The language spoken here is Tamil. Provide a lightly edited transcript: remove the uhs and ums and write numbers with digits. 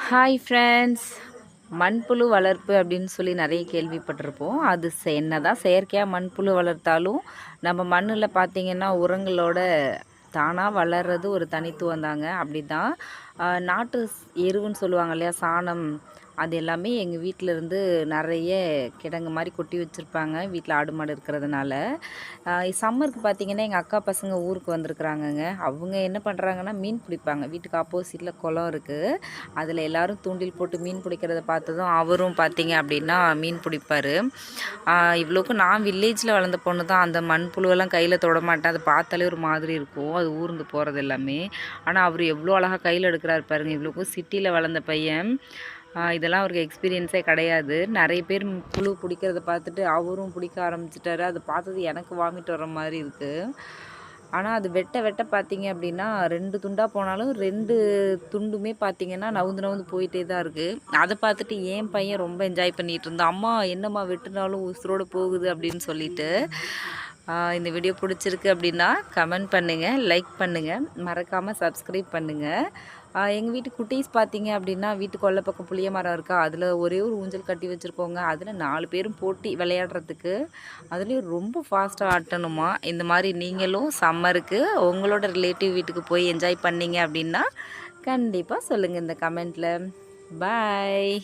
Hi friends. மண்புழு வளர்ப்பு அப்படின்னு சொல்லி நிறைய கேள்விப்பட்டிருப்போம். அது என்னதான் செயற்கையாக மண்புழு வளர்த்தாலும் நம்ம மண்ணில் பார்த்திங்கன்னா உரங்களோட தானாக வளர்றது ஒரு தனித்துவம் தாங்க. அப்படி தான் நாட்டு எருவுன்னு சொல்லுவாங்க இல்லையா, சாணம். அது எல்லாமே எங்கள் வீட்டில் இருந்து நிறைய கிடங்கு மாதிரி கொட்டி வச்சுருப்பாங்க, வீட்டில் ஆடு மாடு இருக்கிறதுனால. சம்மருக்கு பார்த்திங்கன்னா எங்கள் அக்கா பசங்க ஊருக்கு வந்திருக்குறாங்கங்க. அவங்க என்ன பண்ணுறாங்கன்னா மீன் பிடிப்பாங்க. வீட்டுக்கு ஆப்போசிட்டில் குளம் இருக்குது. அதில் எல்லோரும் தூண்டில் போட்டு மீன் பிடிக்கிறத பார்த்ததும் அவரும் பார்த்திங்க அப்படின்னா மீன் பிடிப்பார். இவ்வளோக்கும் நான் வில்லேஜில் வளர்ந்த பொண்ணு தான். அந்த மண்புழுவெல்லாம் கையில் தொட மாட்டேன். அதை பார்த்தாலே ஒரு மாதிரி இருக்கும், அது ஊர்ந்து போகிறது எல்லாமே. ஆனால் அவர் எவ்வளோ அழகாக கையில் எடுக்கிறாரு பாருங்கள். இவ்வளோக்கும் சிட்டியில் வளர்ந்த பையன். இதெல்லாம் அவருக்கு எக்ஸ்பீரியன்ஸே கிடையாது. நிறைய பேர் புழு பிடிக்கிறத பார்த்துட்டு அவரும் பிடிக்க ஆரம்பிச்சிட்டாரு. அதை பார்த்தது எனக்கு வாமிட் வர மாதிரி இருக்குது. ஆனால் அது வெட்ட வெட்ட பார்த்தீங்க அப்படின்னா 2 துண்டாக போனாலும் 2 துண்டுமே பார்த்தீங்கன்னா நவுந்து நவுந்து போயிட்டே தான் இருக்குது. அதை பார்த்துட்டு என் பையன் ரொம்ப என்ஜாய் பண்ணிகிட்டு இருந்தான். அம்மா என்னம்மா வெட்டினாலும் உசுரோடு போகுது அப்படின்னு சொல்லிட்டு. இந்த வீடியோ பிடிச்சிருக்கு அப்படின்னா கமெண்ட் பண்ணுங்கள், லைக் பண்ணுங்கள், மறக்காமல் சப்ஸ்கிரைப் பண்ணுங்கள். எங்கள் வீட்டு குட்டீஸ் பார்த்தீங்க அப்படின்னா வீட்டு கொல்லை பக்கம் புளிய மரம் இருக்கா, அதில் ஒரே ஒரு ஊஞ்சல் கட்டி வச்சுருக்கோங்க. அதில் 4 பேரும் போட்டி விளையாடுறதுக்கு. அதுலேயும் ரொம்ப ஃபாஸ்ட்டாக ஆட்டணுமா. இந்த மாதிரி நீங்களும் சம்மருக்கு உங்களோட ரிலேட்டிவ் வீட்டுக்கு போய் என்ஜாய் பண்ணீங்க அப்படின்னா கண்டிப்பாக சொல்லுங்கள் இந்த கமெண்ட்டில். பாய்.